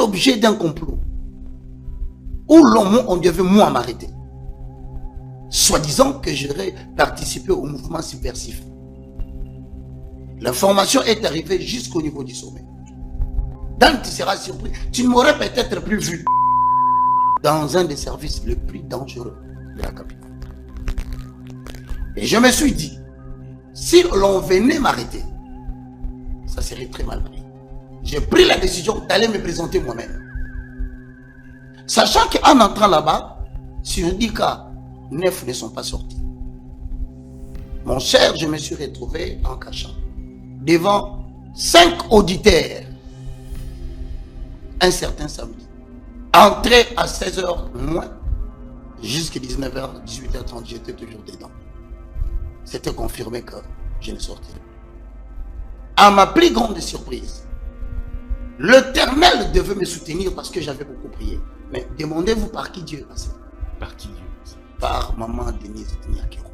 l'objet d'un complot où on devait moi m'arrêter, soi-disant que j'aurais participé au mouvement subversif. L'information est arrivée jusqu'au niveau du sommet. Donc tu seras surpris. Tu ne m'aurais peut-être plus vu dans un des services les plus dangereux de la capitale. Et je me suis dit, si l'on venait m'arrêter, ça serait très mal pris. J'ai pris la décision d'aller me présenter moi-même. Sachant qu'en entrant là-bas, sur 10 cas, 9 ne sont pas sortis. Mon cher, je me suis retrouvé en cachant devant 5 auditeurs un certain samedi. Entré à 16h moins, jusqu'à 19h, 18h30, j'étais toujours dedans. C'était confirmé que je ne sortirais pas. À ma plus grande surprise, l'Éternel devait me soutenir parce que j'avais beaucoup prié. Mais demandez-vous par qui Dieu est passé. Par qui Dieu est passé? Par maman Denise Niakiro.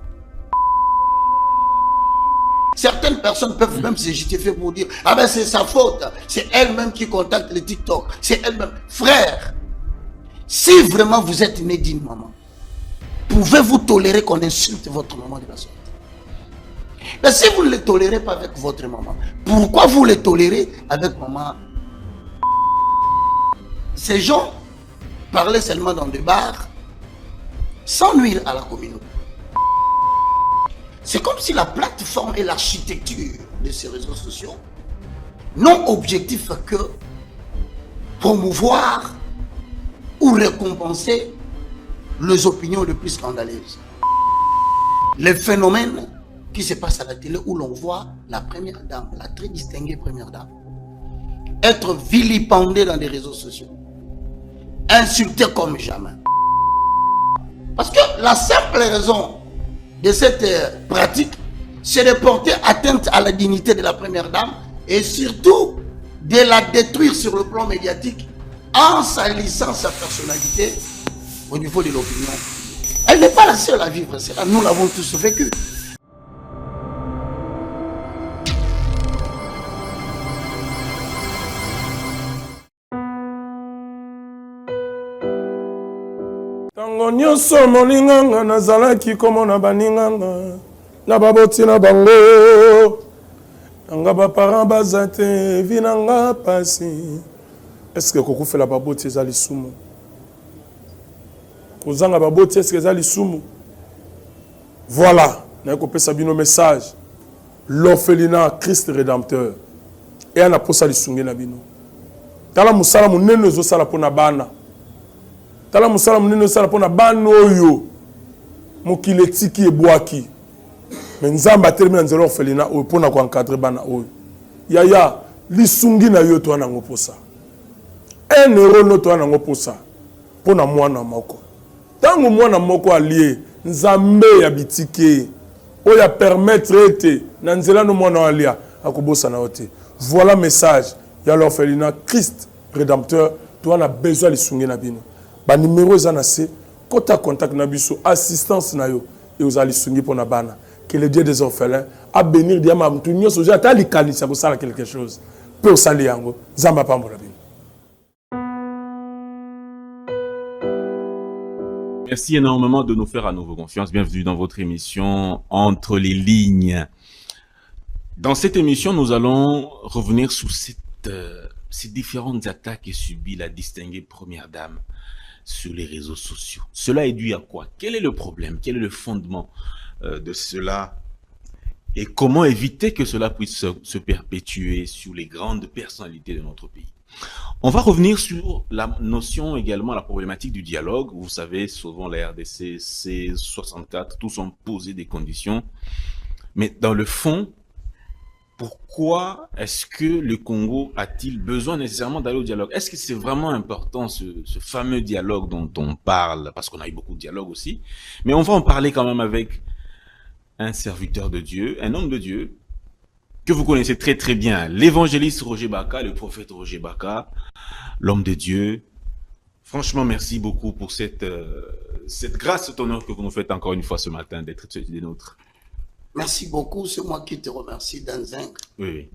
Certaines personnes peuvent même se justifier pour dire « Ah ben c'est sa faute, c'est elle-même qui contacte le TikTok, c'est elle-même. » Frère, si vraiment vous êtes né d'une maman, pouvez-vous tolérer qu'on insulte votre maman de la sorte? Mais si vous ne le tolérez pas avec votre maman, pourquoi vous le tolérez avec maman? Ces gens parlaient seulement dans des bars, sans nuire à la communauté. C'est comme si la plateforme et l'architecture de ces réseaux sociaux n'ont objectif que promouvoir ou récompenser les opinions les plus scandaleuses. Les phénomènes qui se passent à la télé où l'on voit la première dame, la très distinguée première dame, être vilipendée dans les réseaux sociaux, insultée comme jamais. Parce que la simple raison de cette pratique, c'est de porter atteinte à la dignité de la première dame et surtout de la détruire sur le plan médiatique en salissant sa personnalité au niveau de l'opinion. Elle n'est pas la seule à vivre cela, nous l'avons tous vécu. Tango nyonso moninganga nazalaki komona baninganga na baboti na bango nanga baparent baza te vi nanga pasi. Est-ce que kokufela baboti eza lisumu? Kozanga baboti est-ce que eza lisumu? Voilà, na kopesa bino message. L'orphelinat Christ rédempteur et ana posa lisungi na bino. Tala musala munene ezosala pona bana. Tala musala munene sala pona bano oyo mokili etiki ebwaki. Mais nzamba termine nzelo orphelinat oyo pona ko encadrer bana oyo. Yaya lisungi na yo to na ngoposa. 1 euro no to na ngoposa pona mwana moko. Tango mwana moko allié nzambe ya bitike oya permettre ete na nzela no mwana alia akobosa na ote. Voilà message ya l'orphelinat Christ rédempteur to na besoin lisungi na bino. Ba numéro za na se kota contact na biso assistance na yo et aux alisungi pour na bana que le Dieu des orphelins a bénir diama mtu nyoso ja ta likanisa ko sala quelque chose peut sali yango zamba pambola bino. Merci énormément de nous faire à nouveau confiance. Bienvenue dans votre émission Entre les lignes. Dans cette émission, nous allons revenir sur ces différentes attaques que subit la distinguée première dame sur les réseaux sociaux. Cela est dû à quoi? Quel est le problème? Quel est le fondement de cela? Et comment éviter que cela puisse se perpétuer sur les grandes personnalités de notre pays? On va revenir sur la notion également, la problématique du dialogue. Vous savez, souvent la RDC, C64, tous ont posé des conditions. Mais dans le fond, pourquoi est-ce que le Congo a-t-il besoin nécessairement d'aller au dialogue? Est-ce que c'est vraiment important ce fameux dialogue dont on parle? Parce qu'on a eu beaucoup de dialogues aussi. Mais on va en parler quand même avec un serviteur de Dieu, un homme de Dieu, que vous connaissez très très bien. L'évangéliste Roger Baka, le prophète Roger Baka, l'homme de Dieu. Franchement, merci beaucoup pour cette grâce, cet honneur que vous nous faites encore une fois ce matin d'être des nôtres. Merci beaucoup, c'est moi qui te remercie, Danzing. Oui.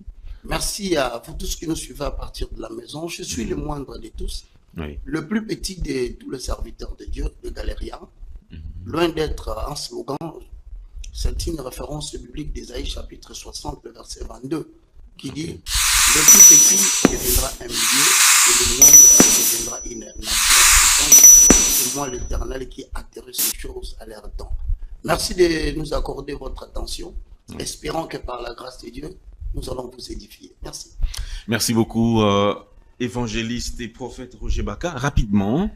Merci à vous tous qui nous suivez à partir de la maison. Je suis le moindre de tous, Oui. le plus petit de tous les serviteurs de Dieu, de Galériens. Loin d'être un slogan, c'est une référence biblique d'Ésaïe chapitre 60, le verset 22, qui dit le plus petit deviendra un milieu et le moindre deviendra une nation puissante. C'est moi l'Éternel qui atterrit ces choses à leur temps. Merci de nous accorder votre attention, espérant que par la grâce de Dieu, nous allons vous édifier. Merci. Merci beaucoup, évangéliste et prophète Roger Baka. Rapidement,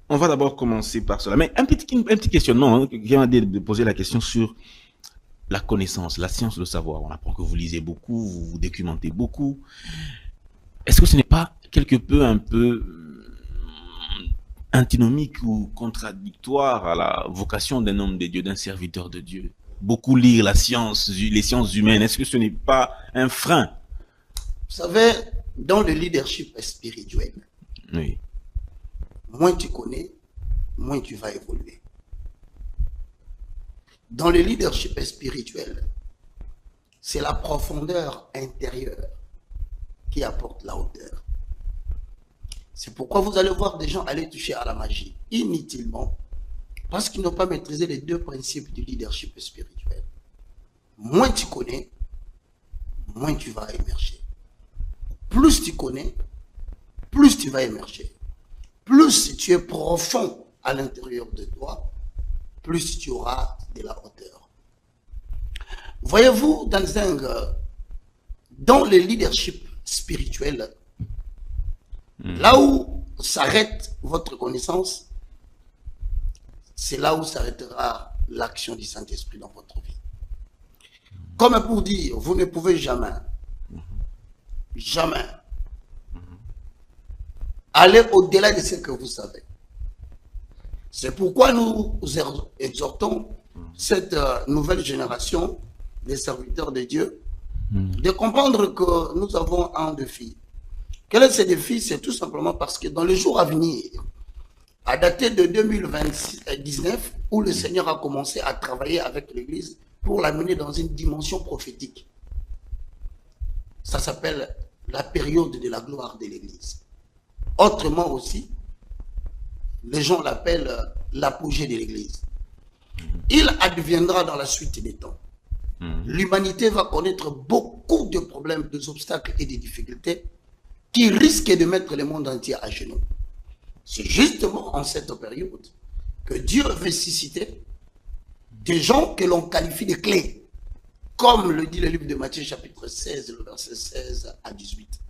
on va d'abord commencer par cela. Mais un petit questionnement, hein, qui vient de poser la question sur la connaissance, la science, le savoir. On apprend que vous lisez beaucoup, vous vous documentez beaucoup. Est-ce que ce n'est pas quelque peu un peu antinomique ou contradictoire à la vocation d'un homme de Dieu, d'un serviteur de Dieu? Beaucoup lire la science, les sciences humaines, est-ce que ce n'est pas un frein? Vous savez, dans le leadership spirituel, Oui. moins tu connais, moins tu vas évoluer. Dans le leadership spirituel, c'est la profondeur intérieure qui apporte la hauteur. C'est pourquoi vous allez voir des gens aller toucher à la magie inutilement, parce qu'ils n'ont pas maîtrisé les deux principes du leadership spirituel. Moins tu connais, moins tu vas émerger. Plus tu connais, plus tu vas émerger. Plus tu es profond à l'intérieur de toi, plus tu auras de la hauteur. Voyez-vous, dans le leadership spirituel, là où s'arrête votre connaissance, c'est là où s'arrêtera l'action du Saint-Esprit dans votre vie. Comme pour dire, vous ne pouvez jamais aller au-delà de ce que vous savez. C'est pourquoi nous exhortons cette nouvelle génération des serviteurs de Dieu de comprendre que nous avons un défi. Quel est ce défi? C'est tout simplement parce que dans les jours à venir, à dater de 2019, où le Seigneur a commencé à travailler avec l'Église pour l'amener dans une dimension prophétique. Ça s'appelle la période de la gloire de l'Église. Autrement aussi, les gens l'appellent l'apogée de l'Église. Il adviendra dans la suite des temps. L'humanité va connaître beaucoup de problèmes, des obstacles et des difficultés qui risquent de mettre le monde entier à genoux. C'est justement en cette période que Dieu veut susciter des gens que l'on qualifie de clés, comme le dit le livre de Matthieu chapitre 16, le verset 16 à 18.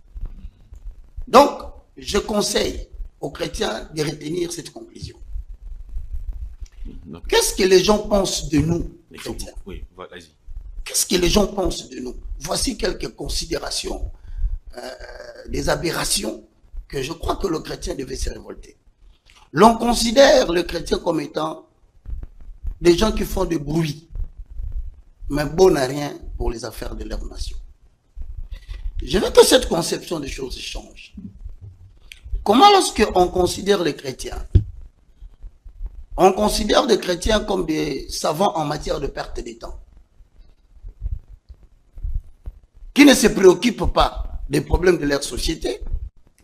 Donc, je conseille aux chrétiens de retenir cette conclusion. Qu'est-ce que les gens pensent de nous, chrétiens? Oui, vas-y. Qu'est-ce que les gens pensent de nous? Voici quelques considérations, des aberrations que je crois que le chrétien devait se révolter. L'on considère le chrétien comme étant des gens qui font du bruit, mais bon à rien pour les affaires de leur nation. Je veux que cette conception des choses change. Comment lorsque on considère les chrétiens, on considère les chrétiens comme des savants en matière de perte de temps, qui ne se préoccupent pas des problèmes de leur société,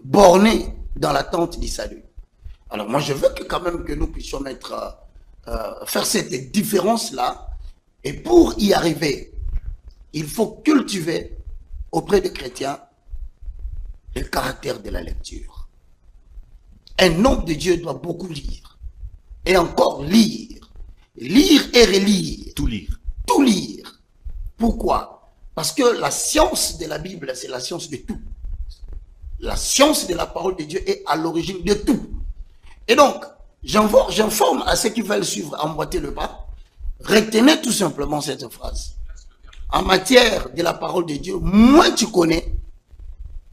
bornés dans l'attente du salut. Alors moi je veux que quand même que nous puissions faire cette différence-là, et pour y arriver, il faut cultiver auprès des chrétiens le caractère de la lecture. Un homme de Dieu doit beaucoup lire, et encore lire, lire et relire. Tout lire. Tout lire. Pourquoi? Parce que la science de la Bible, c'est la science de tout. La science de la parole de Dieu est à l'origine de tout. Et donc, j'informe à ceux qui veulent suivre, emboîter le pas, retenez tout simplement cette phrase. En matière de la parole de Dieu, moins tu connais,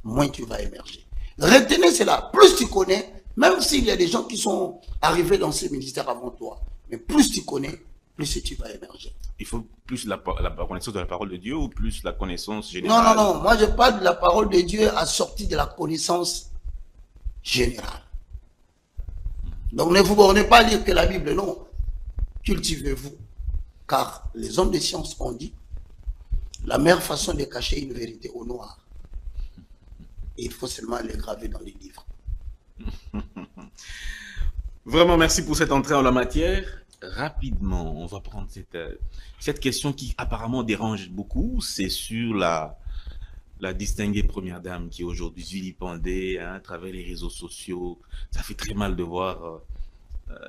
moins tu vas émerger. Retenez cela. Plus tu connais, même s'il y a des gens qui sont arrivés dans ce ministère avant toi, mais plus tu connais, plus tu vas émerger. Il faut plus la connaissance de la parole de Dieu ou plus la connaissance générale? Non. Moi, je parle de la parole de Dieu assortie de la connaissance générale. Donc, ne vous bornez pas à lire que la Bible, non. Cultivez-vous. Car les hommes de science ont dit La meilleure façon de cacher une vérité au noir, il faut seulement les graver dans les livres. Vraiment, merci pour cette entrée en la matière. Rapidement, on va prendre cette question qui apparemment dérange beaucoup. C'est sur la distinguée première dame qui est aujourd'hui vilipendée à travers les réseaux sociaux. Ça fait très mal de voir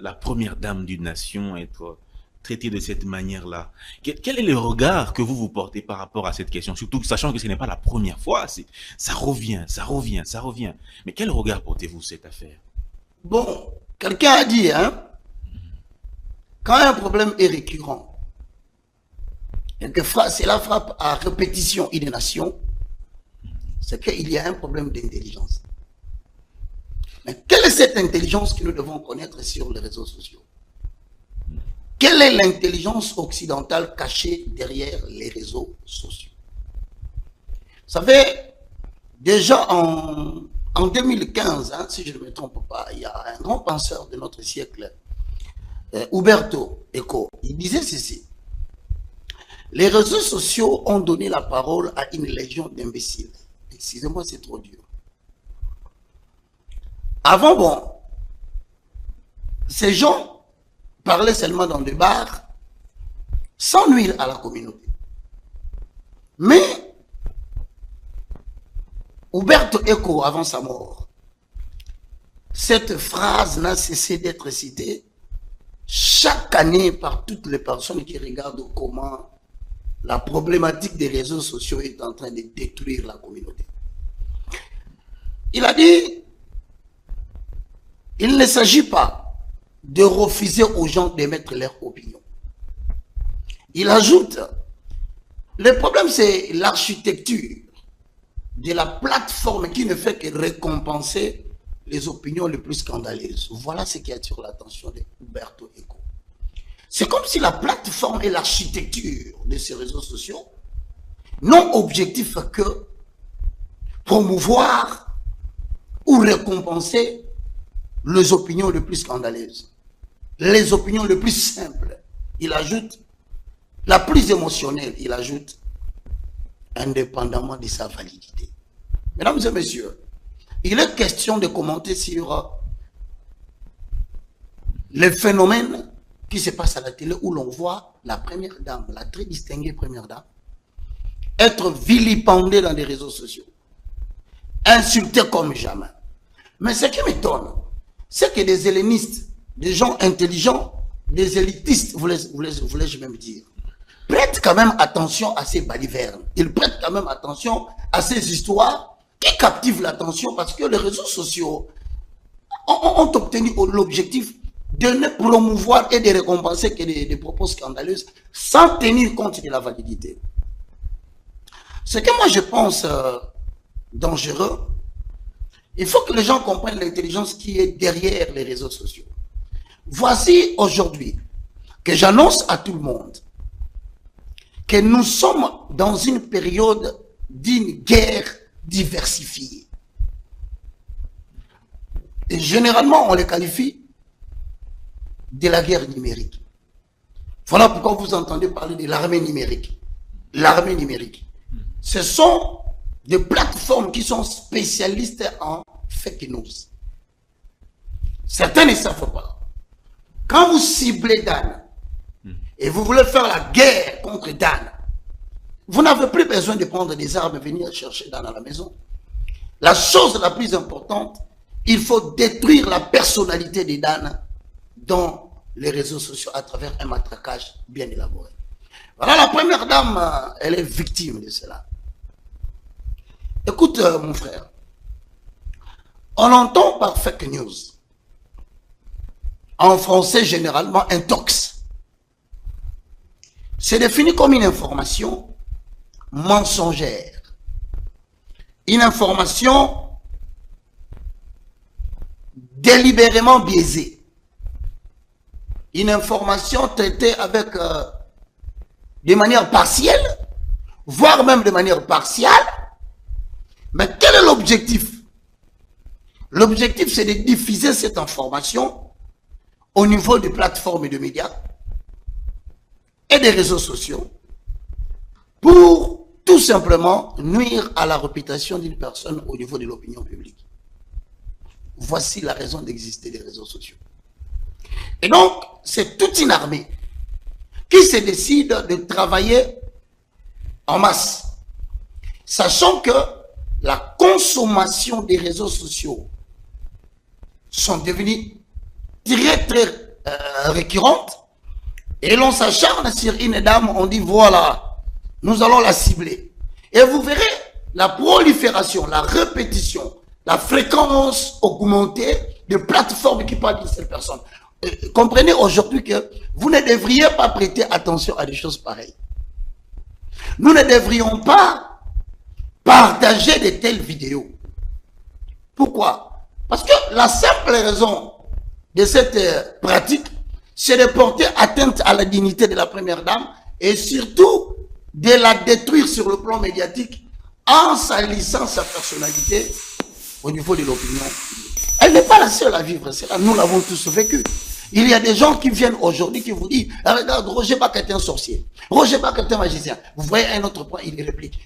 la première dame d'une nation être traitée de cette manière-là. Quel est le regard que vous portez par rapport à cette question? Surtout sachant que ce n'est pas la première fois. Ça revient, ça revient, ça revient. Mais quel regard portez-vous cette affaire? Bon, quelqu'un a dit, hein, quand un problème est récurrent, et que cela frappe à répétition une nation, c'est qu'il y a un problème d'intelligence. Mais quelle est cette intelligence que nous devons connaître sur les réseaux sociaux? Quelle est l'intelligence occidentale cachée derrière les réseaux sociaux? Vous savez, déjà en 2015, hein, si je ne me trompe pas, il y a un grand penseur de notre siècle, Umberto Eco, il disait ceci: les réseaux sociaux ont donné la parole à une légion d'imbéciles. Excusez-moi, c'est trop dur. Avant, bon, ces gens parlaient seulement dans des bars, sans nuire à la communauté. Mais, Umberto Eco, avant sa mort, cette phrase n'a cessé d'être citée chaque année par toutes les personnes qui regardent comment la problématique des réseaux sociaux est en train de détruire la communauté. Il a dit, il ne s'agit pas de refuser aux gens d'émettre leur opinion. Il ajoute, le problème c'est l'architecture de la plateforme qui ne fait que récompenser les opinions les plus scandaleuses. Voilà ce qui attire l'attention de Umberto Eco. C'est comme si la plateforme et l'architecture de ces réseaux sociaux n'ont objectif que promouvoir ou récompenser les opinions les plus scandaleuses, les opinions les plus simples. Il ajoute, la plus émotionnelle, il ajoute, indépendamment de sa validité. Mesdames et messieurs, il est question de commenter sur les phénomènes qui se passent à la télé où l'on voit la première dame, la très distinguée première dame, être vilipendée dans les réseaux sociaux, insultée comme jamais. Mais ce qui m'étonne, c'est que des hellénistes, des gens intelligents, des élitistes, voulais-je même dire, prêtent quand même attention à ces balivernes. Ils prêtent quand même attention à ces histoires qui captivent l'attention parce que les réseaux sociaux ont obtenu l'objectif de ne promouvoir et de récompenser que des propos scandaleux sans tenir compte de la validité. Ce que moi je pense dangereux, il faut que les gens comprennent l'intelligence qui est derrière les réseaux sociaux. Voici aujourd'hui que j'annonce à tout le monde que nous sommes dans une période d'une guerre diversifiée. Et généralement, on les qualifie de la guerre numérique. Voilà pourquoi vous entendez parler de l'armée numérique. L'armée numérique. Ce sont des plateformes qui sont spécialistes en fake news. Certains ne savent pas. Quand vous ciblez Dan et vous voulez faire la guerre contre Dan, vous n'avez plus besoin de prendre des armes et venir chercher Dan à la maison. La chose la plus importante, il faut détruire la personnalité de Dan dans les réseaux sociaux à travers un matraquage bien élaboré. Voilà, la première dame, elle est victime de cela. Écoute, mon frère, on entend par fake news, en français généralement intox. C'est défini comme une information mensongère, une information délibérément biaisée, une information traitée avec de manière partielle, voire même de manière partiale. Mais quel est l'objectif? L'objectif, c'est de diffuser cette information au niveau des plateformes et des médias et des réseaux sociaux pour tout simplement nuire à la réputation d'une personne au niveau de l'opinion publique. Voici la raison d'exister des réseaux sociaux. Et donc, c'est toute une armée qui se décide de travailler en masse, sachant que la consommation des réseaux sociaux sont devenues très récurrentes, et l'on s'acharne sur une dame, on dit voilà, nous allons la cibler. Et vous verrez la prolifération, la répétition, la fréquence augmentée de plateformes qui parlent d'une seule personne. Comprenez aujourd'hui que vous ne devriez pas prêter attention à des choses pareilles. Nous ne devrions pas partager de telles vidéos. Pourquoi? Parce que la simple raison de cette pratique, c'est de porter atteinte à la dignité de la première dame et surtout de la détruire sur le plan médiatique en salissant sa personnalité au niveau de l'opinion. Elle n'est pas la seule à vivre cela, nous l'avons tous vécu. Il y a des gens qui viennent aujourd'hui qui vous disent « Regarde, Roger Bach est un sorcier. Roger Bach est un magicien. » Vous voyez un autre point, il réplique.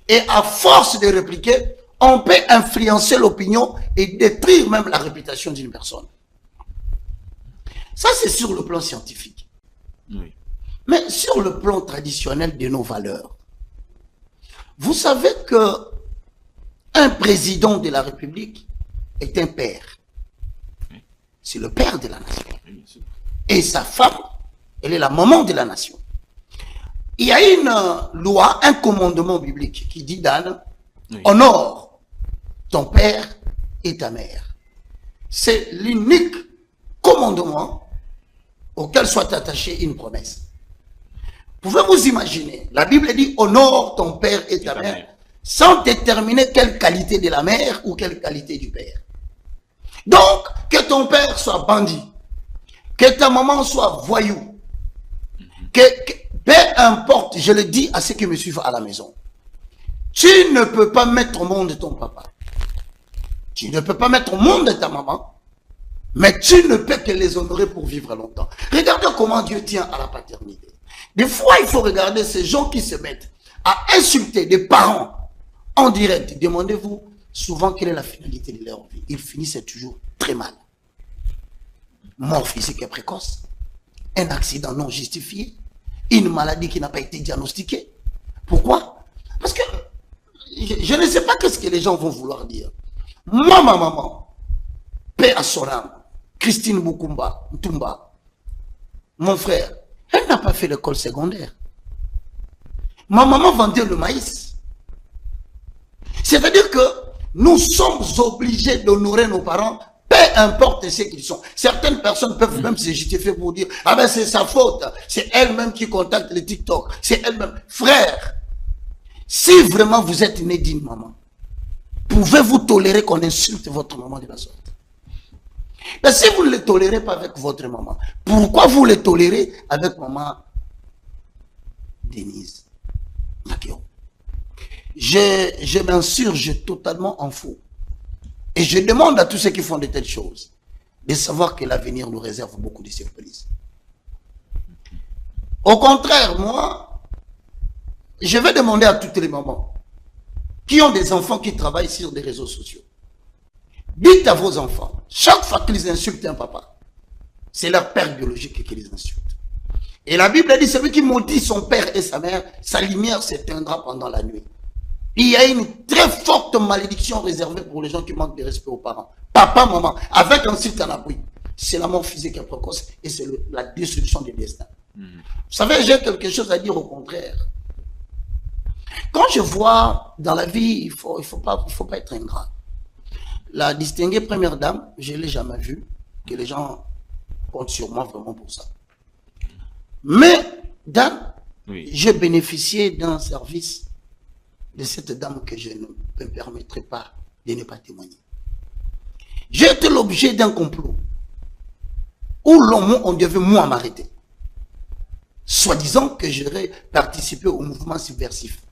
Et à force de répliquer, on peut influencer l'opinion et détruire même la réputation d'une personne. Ça, c'est sur le plan scientifique. Oui. Mais sur le plan traditionnel de nos valeurs, vous savez que un président de la République est un père. C'est le père de la nation. Et sa femme, elle est la maman de la nation. Il y a une loi, un commandement biblique qui dit, Dan, honore ton père et ta mère. C'est l'unique commandement auquel soit attachée une promesse. Pouvez-vous imaginer, la Bible dit, honore ton père et ta mère, sans déterminer quelle qualité de la mère ou quelle qualité du père. Donc, que ton père soit bandit, que ta maman soit voyou, peu importe, je le dis à ceux qui me suivent à la maison, tu ne peux pas mettre au monde ton papa, tu ne peux pas mettre au monde ta maman, mais tu ne peux que les honorer pour vivre longtemps. Regardez comment Dieu tient à la paternité. Des fois, il faut regarder ces gens qui se mettent à insulter des parents en direct. Demandez-vous souvent quelle est la finalité de leur vie. Ils finissent toujours très mal. Mort physique et précoce, un accident non justifié, une maladie qui n'a pas été diagnostiquée. Pourquoi? Parce que je ne sais pas ce que les gens vont vouloir dire. Moi, ma maman, paix à son âme, Christine Boukoumba, Ntumba, mon frère, elle n'a pas fait l'école secondaire. Ma maman vendait le maïs. C'est-à-dire que nous sommes obligés d'honorer nos parents, peu importe ce qu'ils sont. Certaines personnes peuvent même se justifier pour dire « Ah ben c'est sa faute, c'est elle-même qui contacte les TikTok, c'est elle-même. » Frère, si vraiment vous êtes né d'une maman, pouvez-vous tolérer qu'on insulte votre maman de la sorte? Mais si vous ne le tolérez pas avec votre maman, pourquoi vous le tolérez avec maman Denise Makeo? Je m'insurge totalement en faux. Et je demande à tous ceux qui font de telles choses de savoir que l'avenir nous réserve beaucoup de surprises. Au contraire, moi, je vais demander à toutes les mamans qui ont des enfants qui travaillent sur des réseaux sociaux. Dites à vos enfants, chaque fois qu'ils insultent un papa, c'est leur père biologique qui les insulte. Et la Bible dit, celui qui maudit son père et sa mère, sa lumière s'éteindra pendant la nuit. Il y a une très forte malédiction réservée pour les gens qui manquent de respect aux parents. Papa, maman, avec ensuite un appui. C'est la mort physique et précoce et c'est la destruction du destin. Vous savez, j'ai quelque chose à dire au contraire. Quand je vois dans la vie, il faut pas être ingrat. La distinguée première dame, je ne l'ai jamais vue, que les gens comptent sur moi vraiment pour ça. Mais, Dan, j'ai bénéficié d'un service de cette dame que je ne me permettrai pas de ne pas témoigner. J'ai été l'objet d'un complot où on devait moi m'arrêter, soi-disant que j'aurais participé au mouvement subversif.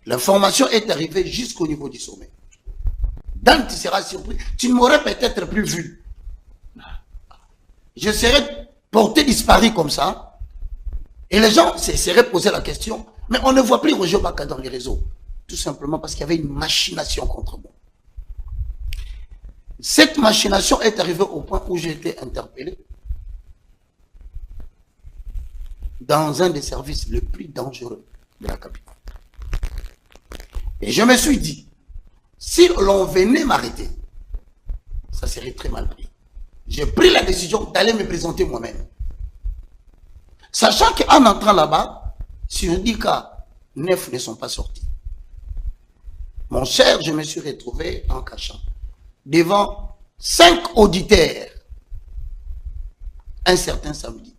L'information est arrivée jusqu'au niveau du sommet. Dan, tu seras surpris. Tu ne m'aurais peut-être plus vu. Je serais porté disparu comme ça. Et les gens se seraient posé la question, Mais on ne voit plus Roger Baka dans les réseaux. Tout simplement parce qu'il y avait une machination contre moi. Cette machination est arrivée au point où j'ai été interpellé dans un des services les plus dangereux de la capitale. Et je me suis dit, si l'on venait m'arrêter, ça serait très mal pris. J'ai pris la décision d'aller me présenter moi-même. Sachant qu'en entrant là-bas, sur 10 cas, 9 ne sont pas sortis. Mon cher, je me suis retrouvé en cachant devant 5 auditeurs un certain samedi.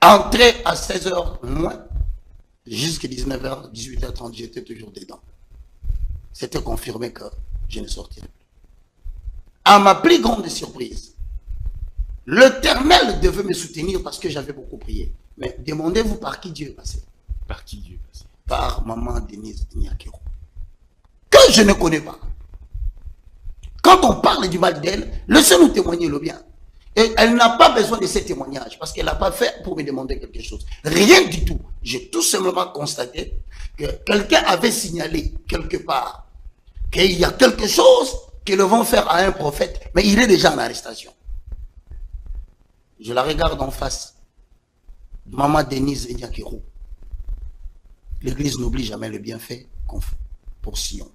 Entré à 16h moins, jusqu'à 19h, 18h30, j'étais toujours dedans. C'était confirmé que je ne sortirais plus. À ma plus grande surprise, l'Éternel devait me soutenir parce que j'avais beaucoup prié. Mais demandez-vous par qui Dieu est passé. Par qui Dieu est passé? Par maman Denise Nyakero, que je ne connais pas. Quand on parle du mal d'elle, laissez-nous témoigner le bien. Et elle n'a pas besoin de ces témoignages parce qu'elle n'a pas fait pour me demander quelque chose. Rien du tout. J'ai tout simplement constaté que quelqu'un avait signalé quelque part qu'il y a quelque chose qu'ils vont faire à un prophète, mais il est déjà en arrestation. Je la regarde en face. Maman Denise Nyakero. L'église n'oublie jamais le bienfait qu'on fait pour Sion.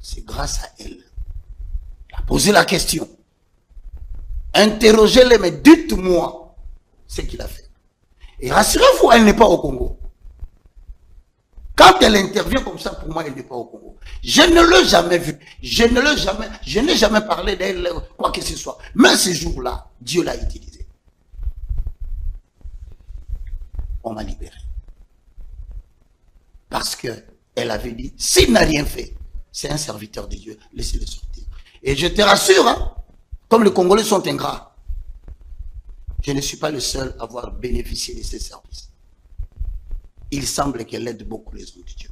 C'est grâce à elle. Elle a posé la question. Interrogez-les, mais dites-moi ce qu'il a fait. Et rassurez-vous, elle n'est pas au Congo. Quand elle intervient comme ça, pour moi, elle n'est pas au Congo. Je ne l'ai jamais vue. Je n'ai jamais parlé d'elle, quoi que ce soit. Mais ce jour-là, Dieu l'a utilisé. On m'a libéré. Parce qu'elle avait dit, s'il n'a rien fait, c'est un serviteur de Dieu, laissez-le sortir. Et je te rassure, hein, comme les Congolais sont ingrats, je ne suis pas le seul à avoir bénéficié de ces services. Il semble qu'elle aide beaucoup les hommes de Dieu.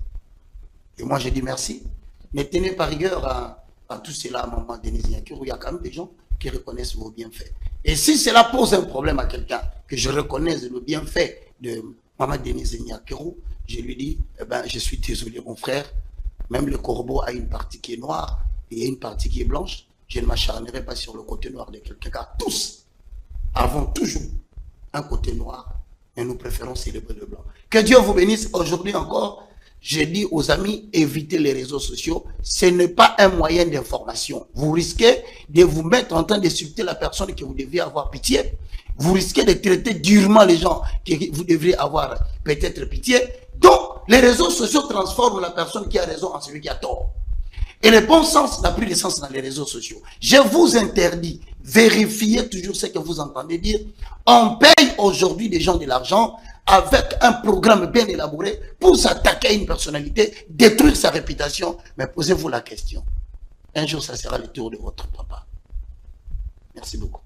Et moi, je dis merci. Ne tenez pas rigueur à tout cela, maman Denise Nyakero. Il y a quand même des gens qui reconnaissent vos bienfaits. Et si cela pose un problème à quelqu'un, que je reconnaisse le bienfait de maman Denise Nyakero, je lui dis, eh ben, je suis désolé, mon frère. Même le corbeau a une partie qui est noire et une partie qui est blanche. Je ne m'acharnerai pas sur le côté noir de quelqu'un, car tous avons toujours un côté noir, mais nous préférons célébrer le blanc. Que Dieu vous bénisse. Aujourd'hui encore, je dis aux amis, évitez les réseaux sociaux. Ce n'est pas un moyen d'information. Vous risquez de vous mettre en train d'insulter la personne que vous deviez avoir pitié. Vous risquez de traiter durement les gens que vous devriez avoir peut-être pitié. Donc, les réseaux sociaux transforment la personne qui a raison en celui qui a tort. Et le bon sens n'a plus de sens dans les réseaux sociaux. Je vous interdis, vérifiez toujours ce que vous entendez dire. On paye aujourd'hui des gens de l'argent avec un programme bien élaboré pour s'attaquer à une personnalité, détruire sa réputation. Mais posez-vous la question. Un jour, ça sera le tour de votre papa. Merci beaucoup.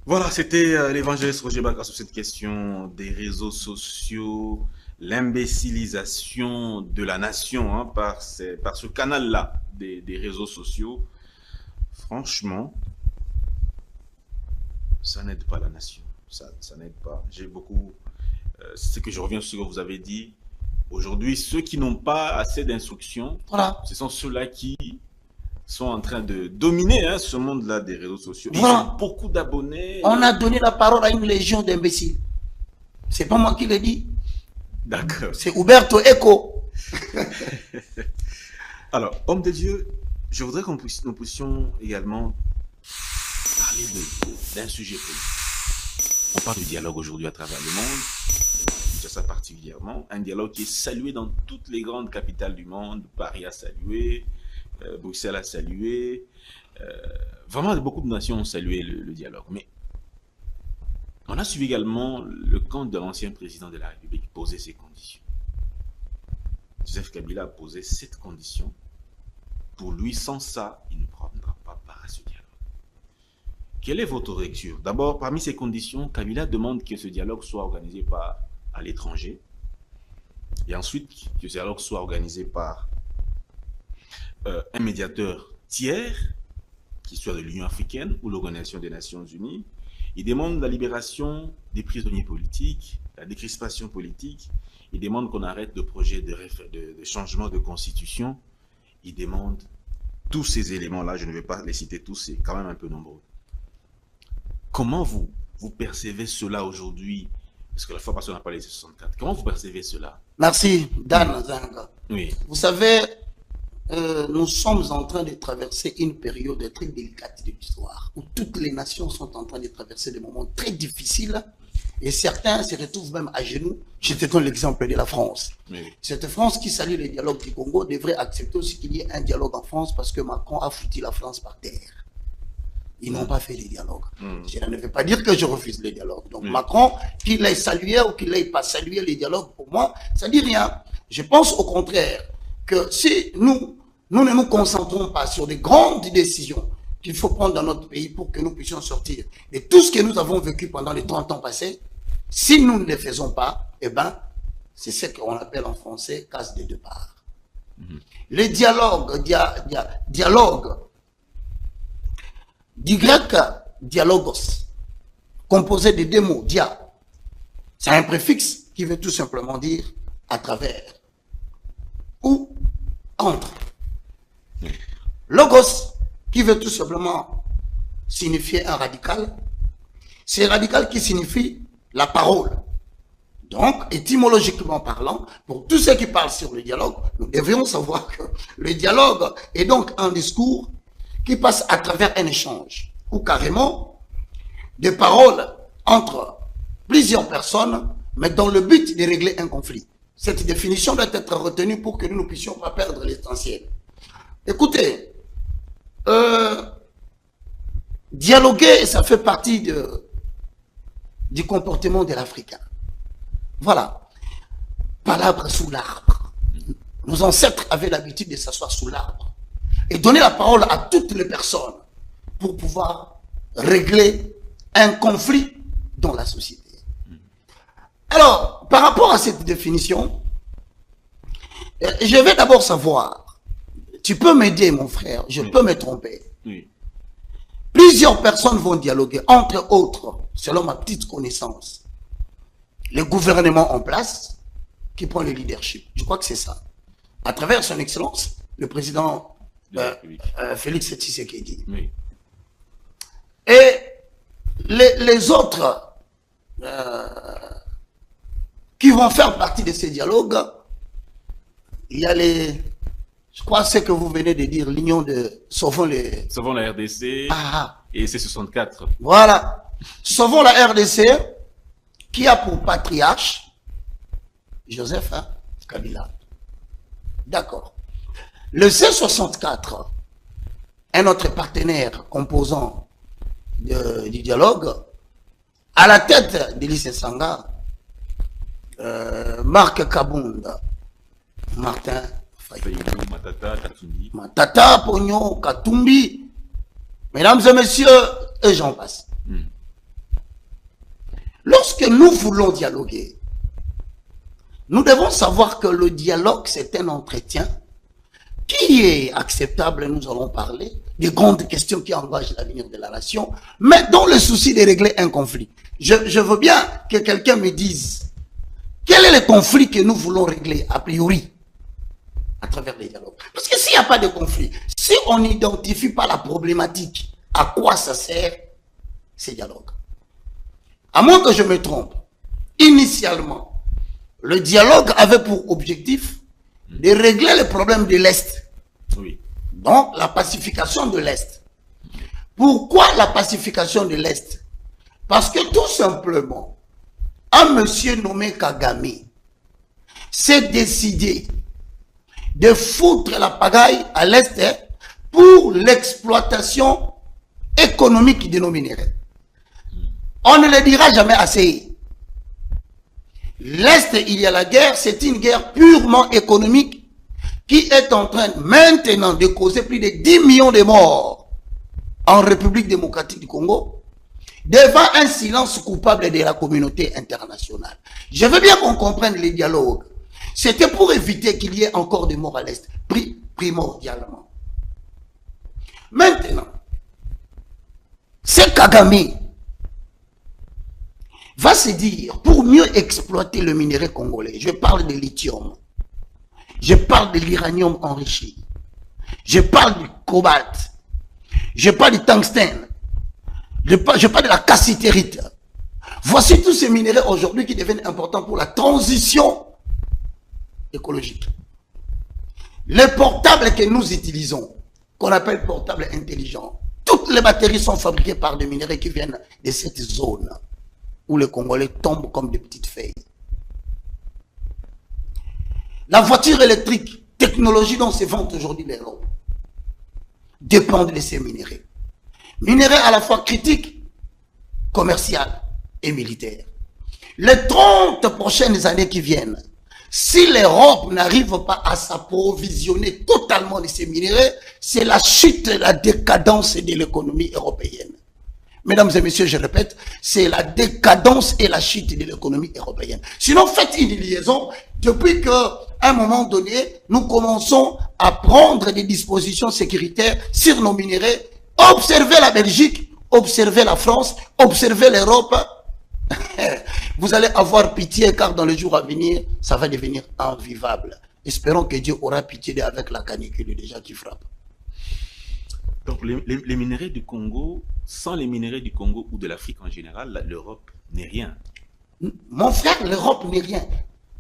Voilà, c'était l'évangéliste Roger Baka sur cette question des réseaux sociaux, l'imbécilisation de la nation hein, par ce canal-là des réseaux sociaux. Franchement, ça n'aide pas la nation. Ça n'aide pas. J'ai beaucoup... c'est que je reviens sur ce que vous avez dit. Aujourd'hui, ceux qui n'ont pas assez d'instructions, voilà. Ce sont ceux-là qui sont en train de dominer hein, ce monde-là des réseaux sociaux. Voilà. Ils ont beaucoup d'abonnés. On a donné la parole à une légion d'imbéciles. C'est pas moi qui l'ai dit. D'accord. C'est Huberto Eco. Alors, homme de Dieu, je voudrais que nous puissions également parler d'un sujet politique. On parle du dialogue aujourd'hui à travers le monde, ça particulièrement, un dialogue qui est salué dans toutes les grandes capitales du monde. Paris a salué, Bruxelles a salué, vraiment beaucoup de nations ont salué le dialogue. Mais on a suivi également le camp de l'ancien président de la République poser ses conditions. Joseph Kabila a posé cette condition. Pour lui, sans ça, il ne prendra pas part à ce dialogue. Quelle est votre lecture? D'abord, parmi ces conditions, Kabila demande que ce dialogue soit organisé à l'étranger. Et ensuite, que ce dialogue soit organisé par un médiateur tiers, qui soit de l'Union africaine ou l'Organisation des Nations Unies. Ils demandent la libération des prisonniers politiques, la décrispation politique. Ils demandent qu'on arrête le projet de changement de constitution. Ils demandent tous ces éléments-là. Je ne vais pas les citer tous, c'est quand même un peu nombreux. Comment vous percevez cela aujourd'hui? Parce que la fois passée, on a parlé de 64. Comment vous percevez cela? Merci, Dan Zanga. Oui. Vous savez, nous sommes en train de traverser une période très délicate de l'histoire, où toutes les nations sont en train de traverser des moments très difficiles, et certains se retrouvent même à genoux. Je te donne l'exemple de la France. Oui. Cette France qui salue le dialogue du Congo devrait accepter aussi qu'il y ait un dialogue en France, parce que Macron a foutu la France par terre. Ils n'ont pas fait de dialogue. Je ne veux pas dire que je refuse le dialogue. Donc Macron, qu'il ait salué ou qu'il n'ait pas salué le dialogue, pour moi, ça ne dit rien. Je pense au contraire que si nous ne nous concentrons pas sur des grandes décisions qu'il faut prendre dans notre pays pour que nous puissions sortir de tout ce que nous avons vécu pendant les 30 ans passés, si nous ne les faisons pas, eh ben, c'est ce qu'on appelle en français case de départ. Le dialogue, dialogue, du grec dialogos, composé de deux mots, dia. C'est un préfixe qui veut tout simplement dire à travers ou entre. Logos, qui veut tout simplement signifier un radical, c'est radical qui signifie la parole. Donc, étymologiquement parlant, pour tous ceux qui parlent sur le dialogue, nous devrions savoir que le dialogue est donc un discours qui passe à travers un échange, ou carrément des paroles entre plusieurs personnes, mais dans le but de régler un conflit. Cette définition doit être retenue pour que nous ne puissions pas perdre l'essentiel. Écoutez, dialoguer, ça fait partie du comportement de l'Africain. Voilà. Palabre sous l'arbre. Nos ancêtres avaient l'habitude de s'asseoir sous l'arbre et donner la parole à toutes les personnes pour pouvoir régler un conflit dans la société. Alors, par rapport à cette définition, je vais d'abord savoir, tu peux m'aider mon frère, je peux me tromper. Oui. Plusieurs personnes vont dialoguer, entre autres, selon ma petite connaissance, le gouvernement en place qui prend le leadership. Je crois que c'est ça. À travers son excellence, le président Félix Tshisekedi. Oui. Et les autres qui vont faire partie de ces dialogues, il y a je crois ce que vous venez de dire, l'union de Sauvons la RDC et C64. Voilà. Sauvons la RDC qui a pour patriarche Joseph Kabila. D'accord. Le C64, un autre partenaire composant du dialogue, à la tête d'Élysée Sanga, Marc Kabunda, Martin Fayou, Matata, Pogno, Katumbi, mesdames et messieurs, et j'en passe. Lorsque nous voulons dialoguer, nous devons savoir que le dialogue, c'est un entretien qui est acceptable. Nous allons parler des grandes questions qui engagent l'avenir de la nation, mais dans le souci de régler un conflit. Je veux bien que quelqu'un me dise quel est le conflit que nous voulons régler a priori à travers les dialogues. Parce que s'il n'y a pas de conflit, si on n'identifie pas la problématique, à quoi ça sert ces dialogues? À moins que je me trompe, initialement, le dialogue avait pour objectif de régler les problèmes de l'Est. Oui. Donc, la pacification de l'Est. Pourquoi la pacification de l'Est? Parce que tout simplement, un monsieur nommé Kagame s'est décidé de foutre la pagaille à l'Est pour l'exploitation économique de nos minéraux. On ne le dira jamais assez. L'Est, il y a la guerre, c'est une guerre purement économique qui est en train maintenant de causer plus de 10 millions de morts en République démocratique du Congo, devant un silence coupable de la communauté internationale. Je veux bien qu'on comprenne les dialogues. C'était pour éviter qu'il y ait encore des morts à l'Est, primordialement. Maintenant, c'est Kagame va se dire, pour mieux exploiter le minerai congolais, je parle de lithium, je parle de l'uranium enrichi, je parle du cobalt, je parle du tungstène, je parle de la cassitérite. Voici tous ces minéraux aujourd'hui qui deviennent importants pour la transition écologique. Les portables que nous utilisons, qu'on appelle portables intelligents, toutes les batteries sont fabriquées par des minéraux qui viennent de cette zone où les Congolais tombent comme des petites feuilles. La voiture électrique, technologie dont se vante aujourd'hui l'Europe, dépendent de ces minéraux. Minéraux à la fois critiques, commerciaux et militaires. Les 30 prochaines années qui viennent, si l'Europe n'arrive pas à s'approvisionner totalement de ces minéraux, c'est la chute, la décadence de l'économie européenne. Mesdames et messieurs, je répète, c'est la décadence et la chute de l'économie européenne. Sinon, faites une liaison depuis qu'à un moment donné, nous commençons à prendre des dispositions sécuritaires sur nos minéraux. Observez la Belgique, observez la France, observez l'Europe. Vous allez avoir pitié car dans les jours à venir, ça va devenir invivable. Espérons que Dieu aura pitié avec la canicule déjà qui frappe. Donc les minéraux du Congo, sans les minéraux du Congo ou de l'Afrique en général, l'Europe n'est rien. Mon frère, l'Europe n'est rien.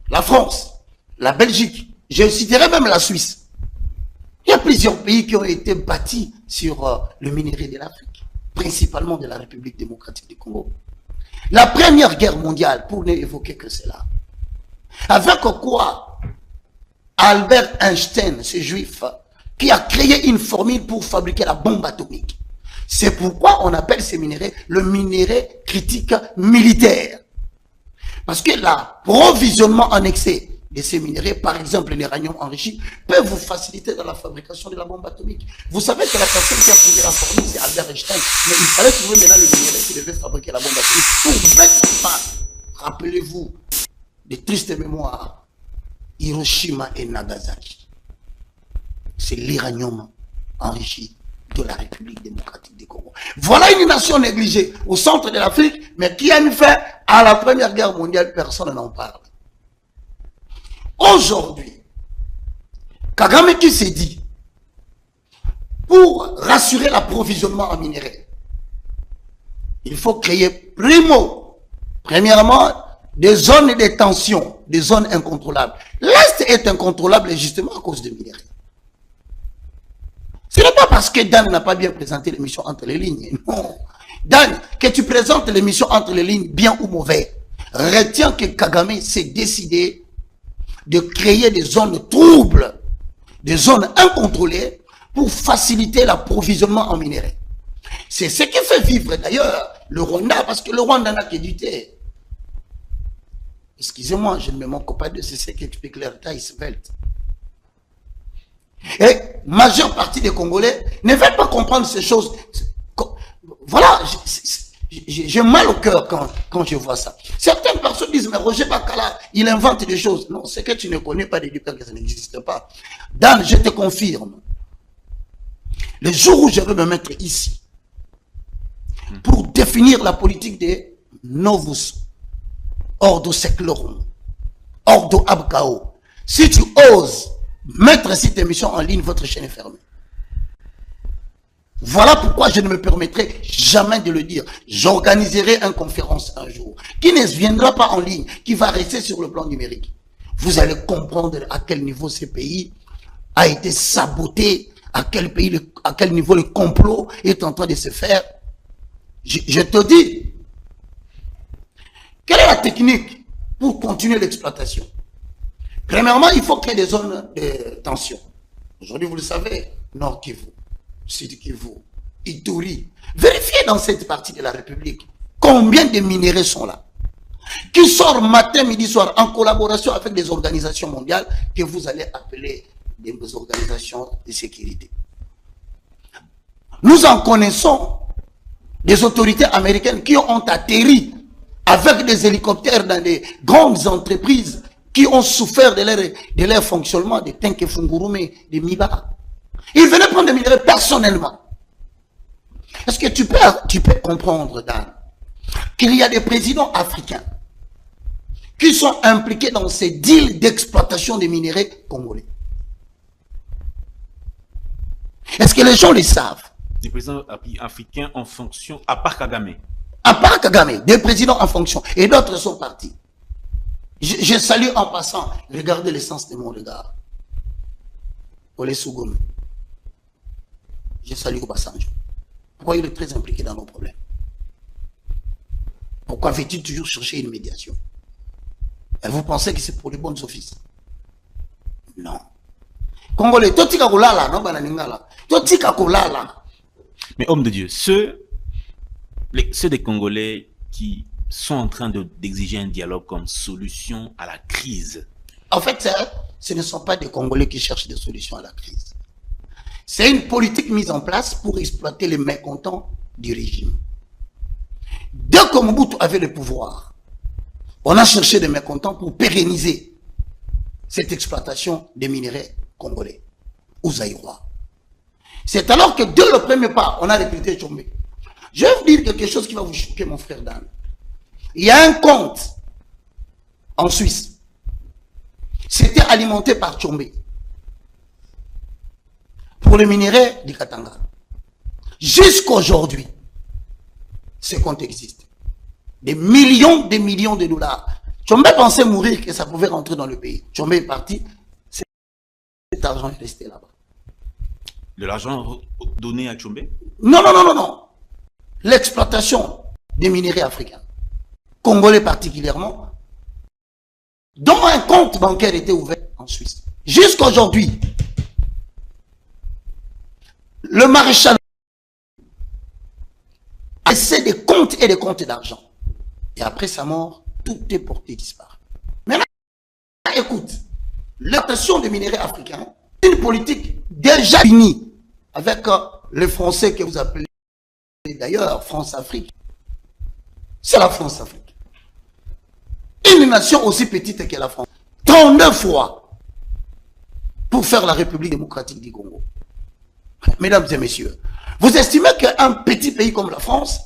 La France, la Belgique, je citerai même la Suisse. Il y a plusieurs pays qui ont été bâtis sur le minerai de l'Afrique, principalement de la République démocratique du Congo. La première guerre mondiale, pour n'évoquer que cela, avec quoi Albert Einstein, ce juif, qui a créé une formule pour fabriquer la bombe atomique. C'est pourquoi on appelle ces minéraux le minerai critique militaire. Parce que l'approvisionnement en excès de ces minéraux, par exemple l'uranium enrichi, peut vous faciliter dans la fabrication de la bombe atomique. Vous savez que la personne qui a posé la formule, c'est Albert Einstein, mais il fallait trouver maintenant le minerai qui devait fabriquer la bombe atomique pour mettre en place. Rappelez-vous des tristes mémoires, Hiroshima et Nagasaki. C'est l'uranium enrichi de la République démocratique du Congo. Voilà une nation négligée au centre de l'Afrique, mais qui a mis fin à la Première Guerre mondiale, personne n'en parle. Aujourd'hui, Kagame qui s'est dit, pour rassurer l'approvisionnement en minerais, il faut créer premièrement, des zones de tension, des zones incontrôlables. L'Est est incontrôlable justement à cause des minerais. Ce n'est pas parce que Dan n'a pas bien présenté l'émission Entre les lignes. Non. Dan, que tu présentes l'émission Entre les lignes, bien ou mauvais, retiens que Kagame s'est décidé de créer des zones troubles, des zones incontrôlées pour faciliter l'approvisionnement en minerais. C'est ce qui fait vivre d'ailleurs le Rwanda, parce que le Rwanda n'a que du thé. Excusez-moi, je ne me manque pas de c'est ce qui explique leur taille svelte. Et majeure partie des Congolais ne veulent pas comprendre ces choses. Voilà, j'ai mal au cœur quand je vois ça. Certaines personnes disent, mais Roger Bakala, il invente des choses. Non, c'est que tu ne connais pas des que ça n'existe pas. Dan, je te confirme, le jour où je vais me mettre ici, pour définir la politique des Novus Ordo Seclorum, Ordo Abkao, si tu oses mettre cette émission en ligne, votre chaîne est fermée. Voilà pourquoi je ne me permettrai jamais de le dire. J'organiserai une conférence un jour qui ne viendra pas en ligne, qui va rester sur le plan numérique. Vous allez comprendre à quel niveau ce pays a été saboté, à quel niveau le complot est en train de se faire. Je te dis, quelle est la technique pour continuer l'exploitation? Premièrement, il faut créer des zones de tension. Aujourd'hui, vous le savez, Nord Kivu, Sud Kivu, Ituri. Vérifiez dans cette partie de la République combien de minéraux sont là. Qui sortent matin, midi, soir en collaboration avec des organisations mondiales que vous allez appeler des organisations de sécurité. Nous en connaissons des autorités américaines qui ont atterri avec des hélicoptères dans des grandes entreprises qui ont souffert de leur fonctionnement, de Tenke Fungurume, de Miba. Ils venaient prendre des minéraux personnellement. Est-ce que tu peux comprendre, Dan, qu'il y a des présidents africains qui sont impliqués dans ces deals d'exploitation des minéraux congolais. Est-ce que les gens le savent? Des présidents africains en fonction, à part Kagame. À part Kagame, des présidents en fonction. Et d'autres sont partis. Je salue en passant, regardez l'essence de mon regard. Olé Sougoum. Je salue au passage. Pourquoi il est très impliqué dans nos problèmes? Pourquoi fait-il toujours chercher une médiation? Et vous pensez que c'est pour les bons offices? Non. Congolais, totika kolala, non bananingala. Totika kolala. Mais homme de Dieu, ceux des Congolais qui sont en train d'exiger un dialogue comme solution à la crise. En fait, ce ne sont pas des Congolais qui cherchent des solutions à la crise. C'est une politique mise en place pour exploiter les mécontents du régime. Dès que Mobutu avait le pouvoir, on a cherché des mécontents pour pérenniser cette exploitation des minéraux congolais ou zaïrois. C'est alors que dès le premier pas, on a recruté Tchombe. Je vais vous dire quelque chose qui va vous choquer, mon frère Dan. Il y a un compte en Suisse. C'était alimenté par Tchombe pour les minéraux du Katanga. Jusqu'aujourd'hui, ce compte existe. Des millions de dollars. Tchombe pensait mourir, que ça pouvait rentrer dans le pays. Tchombe est parti. Cet argent est resté là-bas. De l'argent donné à Tchombe? Non, non, non, non, non. L'exploitation des minéraux africains, congolais particulièrement, dont un compte bancaire était ouvert en Suisse. Jusqu'aujourd'hui, le maréchal a laissé des comptes et des comptes d'argent. Et après sa mort, tout est porté disparu. Maintenant, écoute, l'exploitation des minéraux africains, c'est une politique déjà finie avec les Français que vous appelez d'ailleurs France-Afrique. C'est la France-Afrique. Une nation aussi petite que la France. 39 fois pour faire la République démocratique du Congo. Mesdames et messieurs, vous estimez qu'un petit pays comme la France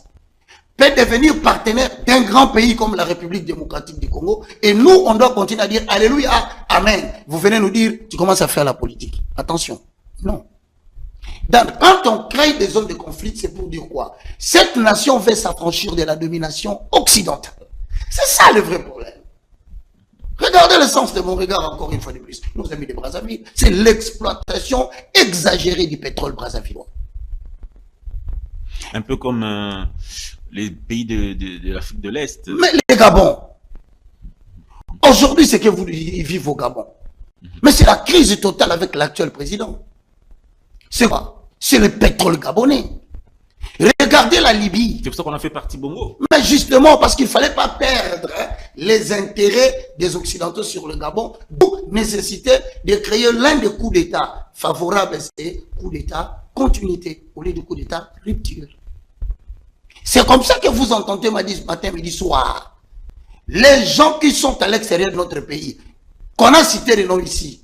peut devenir partenaire d'un grand pays comme la République démocratique du Congo, et nous, on doit continuer à dire Alléluia, Amen. Vous venez nous dire, tu commences à faire la politique. Attention. Non. Quand on crée des zones de conflit, c'est pour dire quoi? Cette nation veut s'affranchir de la domination occidentale. C'est ça le vrai problème. Regardez le sens de mon regard encore une fois de plus. Nos amis de Brazzaville, c'est l'exploitation exagérée du pétrole brazzavillois. Un peu comme les pays de l'Afrique de l'Est. Mais les Gabons, aujourd'hui, c'est que vous vivez au Gabon. Mais c'est la crise totale avec l'actuel président. C'est quoi? C'est le pétrole gabonais. Regardez la Libye. C'est pour ça qu'on a fait partie Bongo. Mais justement, parce qu'il ne fallait pas perdre les intérêts des Occidentaux sur le Gabon, d'où nécessité de créer l'un des coups d'État favorables, c'est coup d'État continuité, au lieu de coup d'État rupture. C'est comme ça que vous entendez matin, midi, soir. Les gens qui sont à l'extérieur de notre pays, qu'on a cité les noms ici,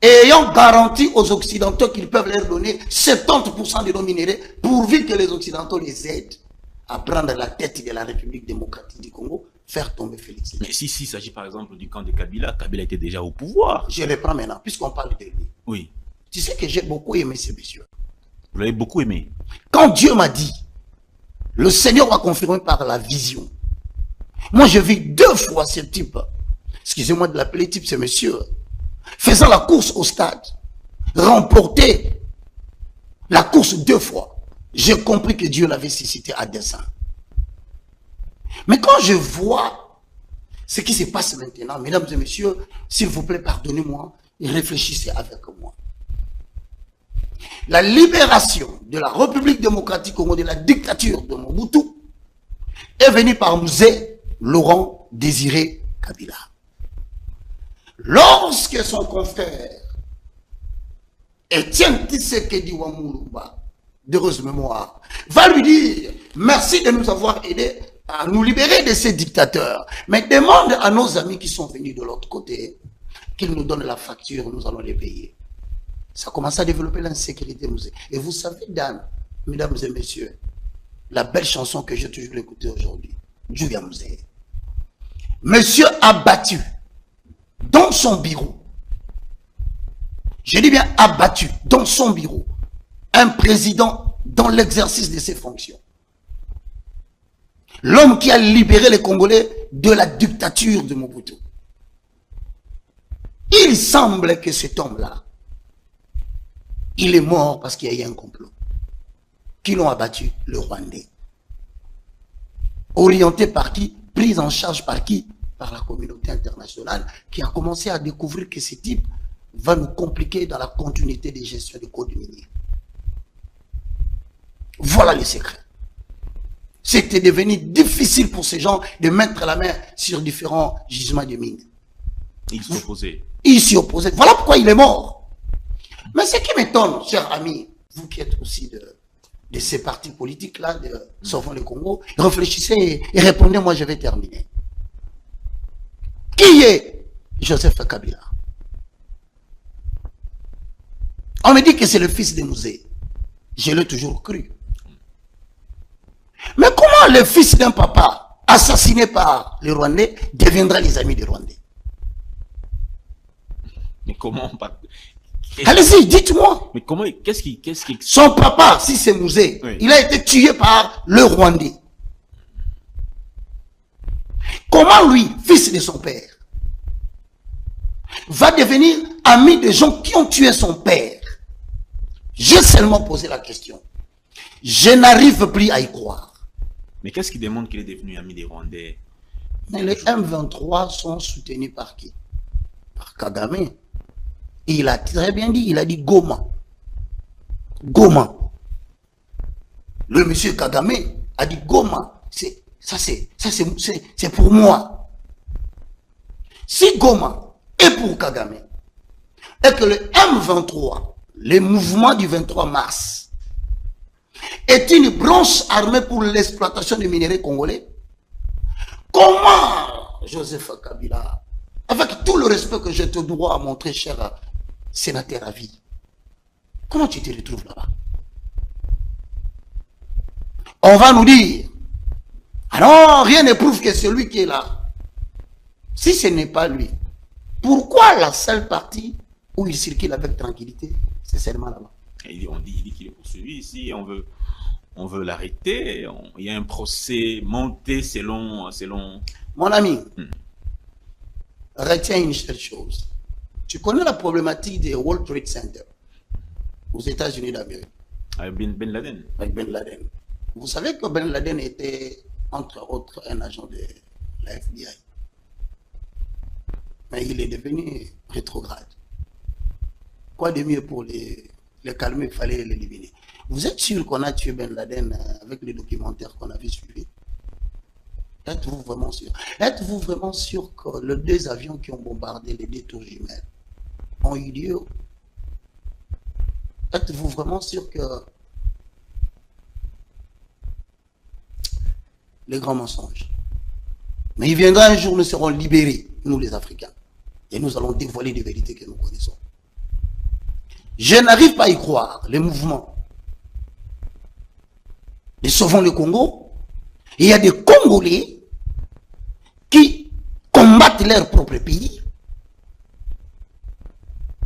ayant garanti aux Occidentaux qu'ils peuvent leur donner 70% de nos minéraux, pourvu que les Occidentaux les aident à prendre la tête de la République démocratique du Congo, faire tomber Félix. Mais si il s'agit par exemple du camp de Kabila, Kabila était déjà au pouvoir. Je le prends maintenant, puisqu'on parle de lui. Oui. Tu sais que j'ai beaucoup aimé ce monsieur. Vous l'avez beaucoup aimé. Quand Dieu m'a dit, le Seigneur m'a confirmé par la vision. Moi, j'ai vu 2 fois ce type, excusez-moi de l'appeler type, ce monsieur, faisant la course au stade, remporter la course 2 fois. J'ai compris que Dieu l'avait suscité à dessein. Mais quand je vois ce qui se passe maintenant, mesdames et messieurs, s'il vous plaît, pardonnez-moi, et réfléchissez avec moi. La libération de la République démocratique Congo de la dictature de Mobutu est venue par Mzee Laurent Désiré Kabila. Lorsque son confrère Étienne Tshisekedi Wamuluba, d'heureuse mémoire, va lui dire merci de nous avoir aidés à nous libérer de ces dictateurs, mais demande à nos amis qui sont venus de l'autre côté qu'ils nous donnent la facture, nous allons les payer. Ça commence à développer l'insécurité. Et vous savez, Dan, mesdames et messieurs, la belle chanson que j'ai toujours écoutée aujourd'hui. Julia Mzee. Monsieur a battu dans son bureau. Je dis bien abattu dans son bureau un président dans l'exercice de ses fonctions. L'homme qui a libéré les Congolais de la dictature de Mobutu. Il semble que cet homme-là, il est mort parce qu'il y a eu un complot. Qui l'ont abattu? Le Rwandais. Orienté par qui? Pris en charge par qui? Par la communauté internationale qui a commencé à découvrir que ce type va nous compliquer dans la continuité des gestions des codes miniers. Voilà le secret. C'était devenu difficile pour ces gens de mettre la main sur différents gisements de mines. Il s'y opposait. Il s'y opposait. Voilà pourquoi il est mort. Mais ce qui m'étonne, cher ami, vous qui êtes aussi de ces partis politiques-là, de Sauvons le Congo, réfléchissez et répondez, moi je vais terminer. Qui est Joseph Kabila? On me dit que c'est le fils de Mouzé. Je l'ai toujours cru. Mais comment le fils d'un papa assassiné par les Rwandais deviendra les amis des Rwandais? Mais comment? Allez-y, dites-moi. Mais comment? Qu'est-ce qui... Son papa, si c'est Mouzé, oui, il a été tué par le Rwandais. Comment lui, fils de son père, va devenir ami des gens qui ont tué son père? J'ai seulement posé la question. Je n'arrive plus à y croire. Mais qu'est-ce qui démontre qu'il est devenu ami des Rwandais? Mais les M23 sont soutenus par qui? Par Kagame. Et il a très bien dit, il a dit Goma. Goma. Le monsieur Kagame a dit Goma. C'est pour moi. Si Goma est pour Kagame, et que le M23, le mouvement du 23 mars, est une branche armée pour l'exploitation des minéraux congolais, comment Joseph Kabila, avec tout le respect que je te dois montrer, cher sénateur à vie, comment tu te retrouves là-bas? On va nous dire, ah non, rien ne prouve que celui qui est là. Si ce n'est pas lui, pourquoi la seule partie où il circule avec tranquillité, c'est seulement là-bas? On dit qu'il est poursuivi ici, on veut l'arrêter, il y a un procès monté selon... Mon ami, retiens une seule chose. Tu connais la problématique des World Trade Center aux États-Unis d'Amérique. Avec Ben Laden. Avec Ben Laden. Vous savez que Ben Laden était, entre autres, un agent de la FBI. Mais il est devenu rétrograde. Quoi de mieux pour les calmer, il fallait l'éliminer. Vous êtes sûr qu'on a tué Ben Laden avec les documentaires qu'on avait suivis? Êtes-vous vraiment sûr? Êtes-vous vraiment sûr que les deux avions qui ont bombardé les deux tours jumelles ont eu lieu? Êtes-vous vraiment sûr que les grands mensonges? Mais il viendra un jour, nous serons libérés, nous les Africains. Et nous allons dévoiler des vérités que nous connaissons. Je n'arrive pas à y croire, les mouvements de Sauvons le Congo. Il y a des Congolais qui combattent leur propre pays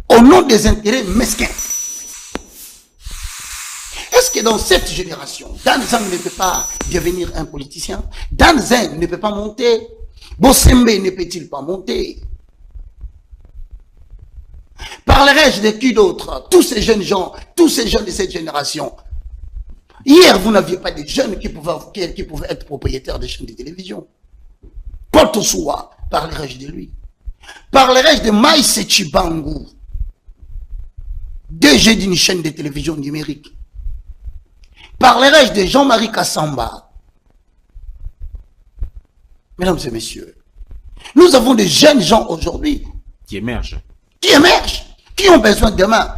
au nom des intérêts mesquins. Est-ce que dans cette génération, Danzang ne peut pas devenir un politicien? Danzang ne peut pas monter? Bossembe ne peut-il pas monter? Parlerai-je de qui d'autre? Tous ces jeunes gens, tous ces jeunes de cette génération. Hier, vous n'aviez pas de jeunes qui pouvaient être propriétaires des chaînes de télévision. Paul Toussoua, parlerai-je de lui? Parlerai-je de Maïse Chibangu, DG d'une chaîne de télévision numérique? Parlerai-je de Jean-Marie Kassamba? Mesdames et messieurs, nous avons des jeunes gens aujourd'hui qui émergent, qui ont besoin demain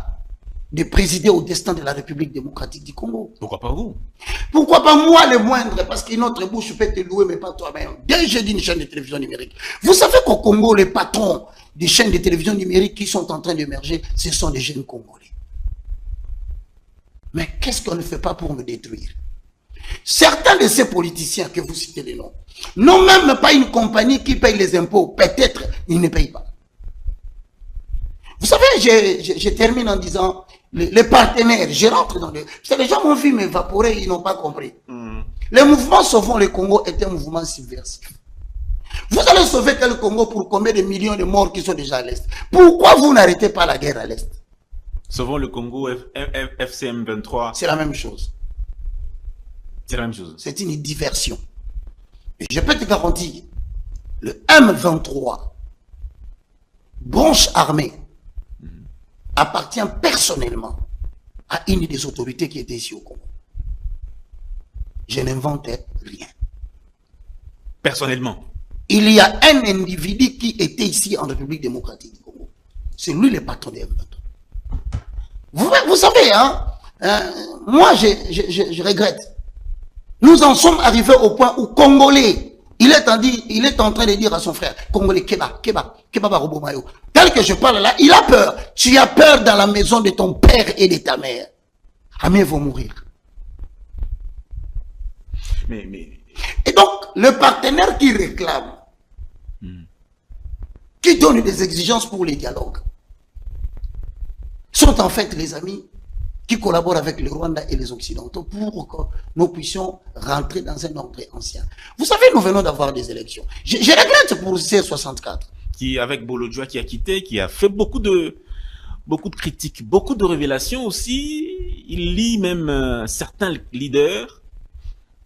de présider au destin de la République démocratique du Congo. Pourquoi pas vous? Pourquoi pas moi le moindre? Parce que notre bouche peut te louer, mais pas toi-même. DG d'une chaîne de télévision numérique. Vous savez qu'au Congo, les patrons des chaînes de télévision numérique qui sont en train d'émerger, ce sont des jeunes Congolais. Mais qu'est-ce qu'on ne fait pas pour nous détruire? Certains de ces politiciens que vous citez les noms n'ont même pas une compagnie qui paye les impôts. Peut-être ils ne payent pas. Vous savez, je termine en disant, les partenaires, je rentre dans le... Les gens m'ont vu m'évaporer, ils n'ont pas compris. Le mouvement Sauvons le Congo est un mouvement subversif. Vous allez sauver le Congo pour combien de millions de morts qui sont déjà à l'Est? Pourquoi vous n'arrêtez pas la guerre à l'Est? Sauvons le Congo, FCM 23. C'est la même chose. C'est la même chose. C'est une diversion. Et je peux te garantir, le M23, branche armée, appartient personnellement à une des autorités qui était ici au Congo. Je n'inventais rien. Personnellement. Il y a un individu qui était ici en République démocratique du Congo. C'est lui le patron des M23. Vous savez, hein, moi je regrette. Nous en sommes arrivés au point où Congolais, il est en train de dire à son frère, Congolais, Keba Barobomayo. Tel que je parle là, il a peur. Tu as peur dans la maison de ton père et de ta mère. Amé vont mourir. Et donc, le partenaire qui réclame, qui donne des exigences pour les dialogues, sont en fait les amis qui collaborent avec le Rwanda et les Occidentaux pour que nous puissions rentrer dans un ordre ancien. Vous savez, nous venons d'avoir des élections. Je regrette pour C64. Qui, avec Bolodjoa, qui a quitté, qui a fait beaucoup de critiques, beaucoup de révélations aussi. Il lit même certains leaders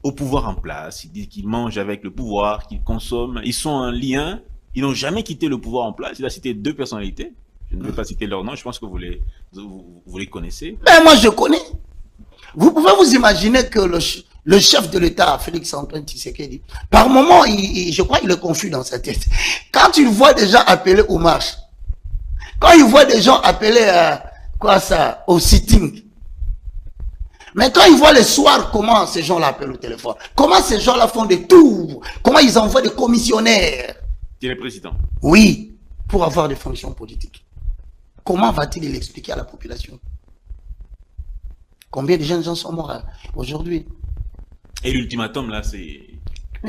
au pouvoir en place. Il dit qu'ils mangent avec le pouvoir, qu'ils consomment. Ils sont en lien. Ils n'ont jamais quitté le pouvoir en place. Il a cité deux personnalités. Je ne vais pas citer leur nom. Je pense que vous les connaissez. Ben moi, je connais. Vous pouvez vous imaginer que le chef de l'État, Félix Antoine Tshisekedi, par moment, je crois qu'il est confus dans sa tête. Quand il voit des gens appelés aux marches, quand il voit des gens appelés au sitting, mais quand il voit le soir comment ces gens-là appellent au téléphone, comment ces gens-là font des tours, comment ils envoient des commissionnaires. Il est président. Oui, pour avoir des fonctions politiques. Comment va-t-il l'expliquer à la population? Combien de jeunes gens sont morts aujourd'hui? Et l'ultimatum, là, c'est...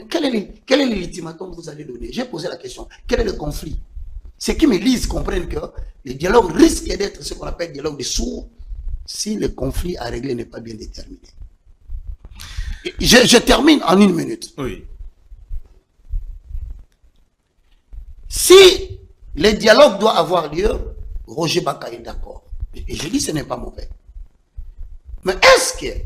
Quel est l'ultimatum que vous allez donner? J'ai posé la question. Quel est le conflit? Ceux qui me lisent comprennent que le dialogue risque d'être ce qu'on appelle dialogue de sourds si le conflit à régler n'est pas bien déterminé. Je termine en 1 minute. Oui. Si le dialogue doit avoir lieu, Roger Baka est d'accord. Et je dis ce n'est pas mauvais. Mais est-ce que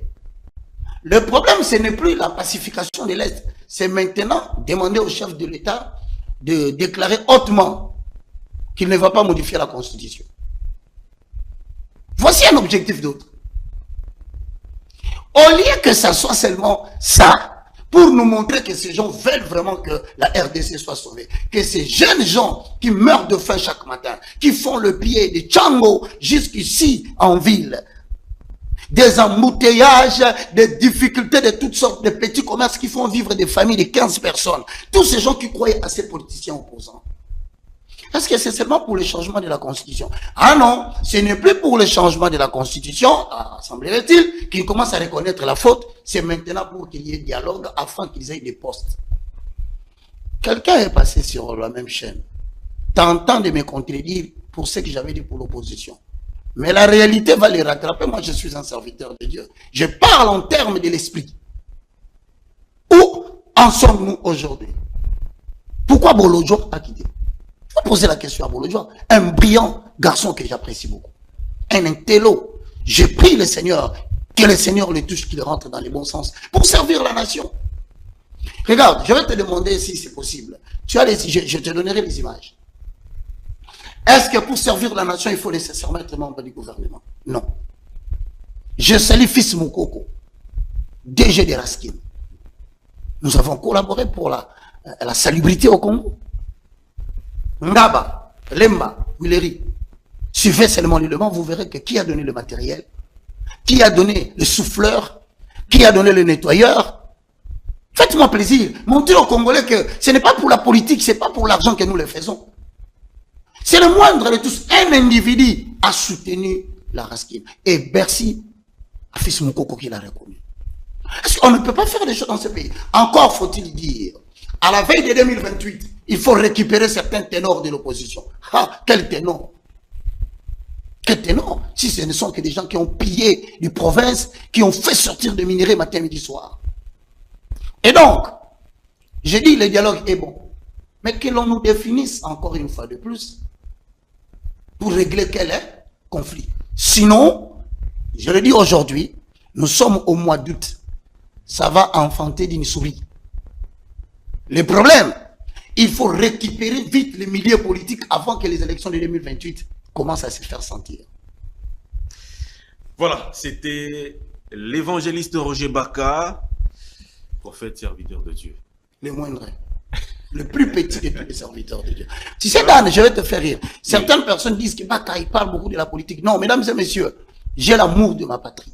le problème, ce n'est plus la pacification de l'Est, c'est maintenant demander au chef de l'État de déclarer hautement qu'il ne va pas modifier la Constitution. Voici un objectif d'autre. Au lieu que ça soit seulement ça, pour nous montrer que ces gens veulent vraiment que la RDC soit sauvée, que ces jeunes gens qui meurent de faim chaque matin, qui font le pied de Tchango jusqu'ici en ville, des embouteillages, des difficultés de toutes sortes de petits commerces qui font vivre des familles de 15 personnes. Tous ces gens qui croyaient à ces politiciens opposants. Est-ce que c'est seulement pour le changement de la Constitution? Ah non, ce n'est plus pour le changement de la Constitution, semblerait-il, qu'ils commencent à reconnaître la faute. C'est maintenant pour qu'il y ait dialogue afin qu'ils aient des postes. Quelqu'un est passé sur la même chaîne, tentant de me contredire pour ce que j'avais dit pour l'opposition. Mais la réalité va les rattraper. Moi, je suis un serviteur de Dieu. Je parle en termes de l'esprit. Où en sommes-nous aujourd'hui? Pourquoi Bolodjoa a quitté? Il faut poser la question à Bolodjoa. Un brillant garçon que j'apprécie beaucoup. Un intello. Je prie le Seigneur, que le Seigneur le touche, qu'il rentre dans les bons sens pour servir la nation. Regarde, je vais te demander si c'est possible. Tu as je te donnerai les images. Est-ce que pour servir la nation, il faut nécessairement être membre du gouvernement? Non. Je salue Fils Moukoko, DG de Raskin. Nous avons collaboré pour la salubrité au Congo. Ngaba, Lemba, Willeri. Suivez seulement l'élément, vous verrez que qui a donné le matériel, qui a donné le souffleur, qui a donné le nettoyeur. Faites-moi plaisir. Montrez aux Congolais que ce n'est pas pour la politique, ce n'est pas pour l'argent que nous le faisons. C'est le moindre de tous. Un individu a soutenu la Raskin. Et Bercy a fait ce Moukoko qu'il a reconnu. Parce qu'on ne peut pas faire des choses dans ce pays. Encore faut-il dire, à la veille de 2028, il faut récupérer certains ténors de l'opposition. Ah, quel ténor? Quel ténor? Si ce ne sont que des gens qui ont pillé des provinces, qui ont fait sortir des minerais matin, midi, soir. Et donc, j'ai dit le dialogue est bon. Mais que l'on nous définisse encore une fois de plus pour régler quel est conflit. Sinon, je le dis aujourd'hui, nous sommes au mois d'août. Ça va enfanter d'une souris. Le problème, il faut récupérer vite les milieux politiques avant que les élections de 2028 commencent à se faire sentir. Voilà, c'était l'évangéliste Roger Baka, prophète serviteur de Dieu. Le moindre. Le plus petit de tous les serviteurs de Dieu. Tu sais, Dan, je vais te faire rire. Certaines personnes disent que Baka, il parle beaucoup de la politique. Non, mesdames et messieurs, j'ai l'amour de ma patrie.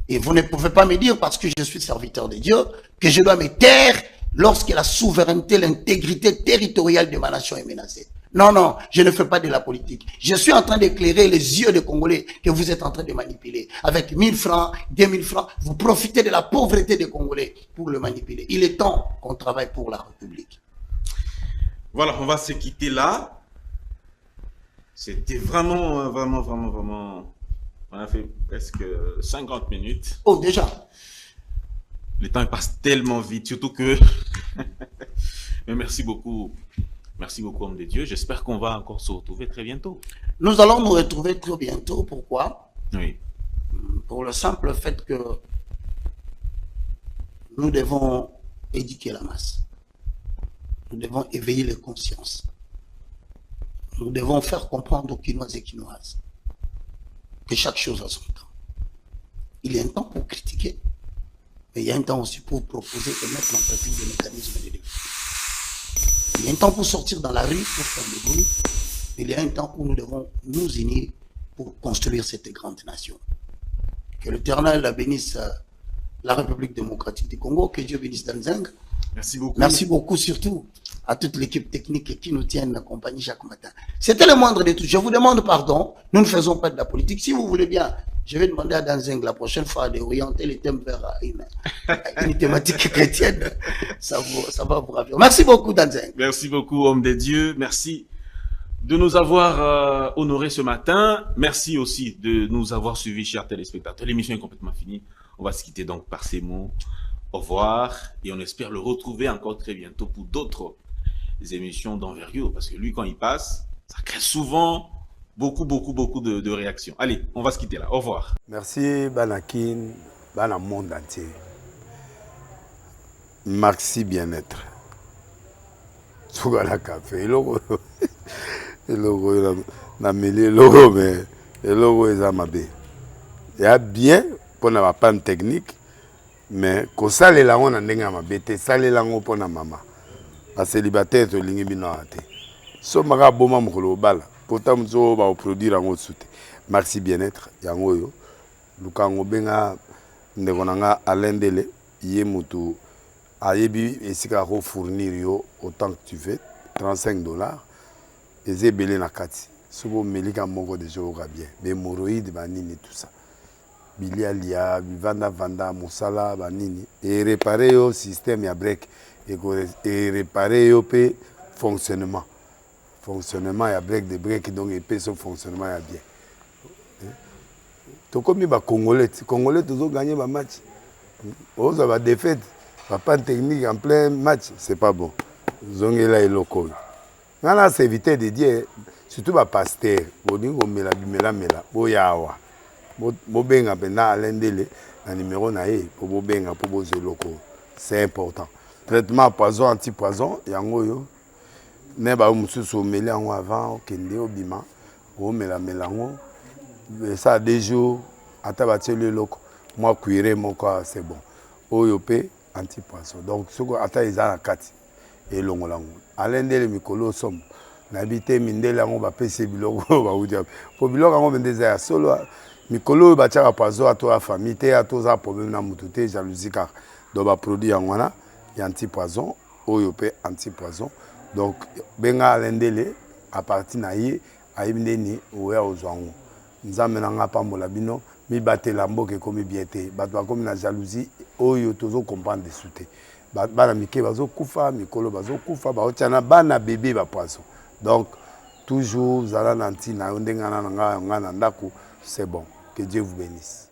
Et vous ne pouvez pas me dire, parce que je suis serviteur de Dieu, que je dois me taire lorsque la souveraineté, l'intégrité territoriale de ma nation est menacée. Non, non, je ne fais pas de la politique. Je suis en train d'éclairer les yeux des Congolais que vous êtes en train de manipuler. Avec 1000 francs, 2000 francs, vous profitez de la pauvreté des Congolais pour le manipuler. Il est temps qu'on travaille pour la République. Voilà, on va se quitter là. C'était vraiment... On a fait presque 50 minutes. Oh, déjà. Le temps passe tellement vite, surtout que... Mais merci beaucoup. Merci beaucoup, homme de Dieu. J'espère qu'on va encore se retrouver très bientôt. Nous allons nous retrouver très bientôt. Pourquoi? Oui. Pour le simple fait que nous devons éduquer la masse. Nous devons éveiller les consciences. Nous devons faire comprendre aux Quinoises et Quinoises que chaque chose a son temps. Il y a un temps pour critiquer, mais il y a un temps aussi pour proposer et mettre en pratique des mécanismes de défense. Il y a un temps pour sortir dans la rue, pour faire du bruit. Il y a un temps où nous devons nous unir pour construire cette grande nation. Que l'Éternel bénisse la République démocratique du Congo, que Dieu bénisse Danzeng. Merci beaucoup. Merci beaucoup surtout à toute l'équipe technique qui nous tienne en compagnie chaque matin. C'était le moindre de tout. Je vous demande pardon. Nous ne faisons pas de la politique. Si vous voulez bien, je vais demander à Danzeng la prochaine fois d'orienter les thèmes vers une thématique chrétienne. Ça va vous ravir. Merci beaucoup, Danzeng. Merci beaucoup, homme de Dieu. Merci de nous avoir honorés ce matin. Merci aussi de nous avoir suivis, chers téléspectateurs. L'émission est complètement finie. On va se quitter donc par ces mots. Au revoir. Et on espère le retrouver encore très bientôt pour d'autres émissions d'envergure. Parce que lui, quand il passe, ça crée souvent beaucoup de réactions. Allez, on va se quitter là. Au revoir. Merci, Banakin, Bana monde entier. Merci bien-être. Sougala café, logo, na mêlé logo, mais logo est amabé. Il y a bien pour la panne technique, mais quand ça les langues on ndenge amabé, ça les langues pour na mama. La célibataire to lingi binoate. So maga boma mukolo bala. Pourtant mzo ba produire en soute. Merci bien-être yango yo. Lukango benga ndekonanga alendele yé mutu ayebi esika ko fournir yo autant que tu veux, $35. Eze belé na kati. Sobo melika moko de jour bien. Be hémorroïdes banini tout ça. Bilialia, vanda musala banini et réparer yo système ya break et réparer yo pe fonctionnement ya break de break donc et pe son fonctionnement ya bien. To comme ba congolais toujours gagner ba match. On va défaite, pas technique en plein match, c'est pas bon. Zongela et loco. Nana c'est éviter de dire surtout ba pasteur, boningo mela boyawa. Bobenga pena alendele na numéro na ye pour bobenga pour boze loko. C'est important. Traitement poison anti-poison yango yo. Ne ba mususu meli yango avant kende obima o melango. Ça a des jours atabatie le loko. Moi cuire mon corps c'est bon. Oyo pe anti-poison. Donc ce ko ata izana kati et longolango. Alendele mikolo som. Nabité mindele yango ba pese biloko ba udia. Po biloko yango bendeza solo mikolo bachaka poison à toi famille te à tous problème na mututé jalousie car do ba produit yango na anti-poison oyo pe anti-poison donc benga alendele à partir na ye ayibindeni oya ozwango nzambe na nga pambola bino mi batela mboka ekomi bien te bato bakomi na jalousie oyo tozocomprendre desu te bana mike bazokufa mikolo bazokufa baotia na bana bebe bapoison donc toujours zala na ntina yo ndenge nga na ndako c'est bon que Dieu vous bénisse.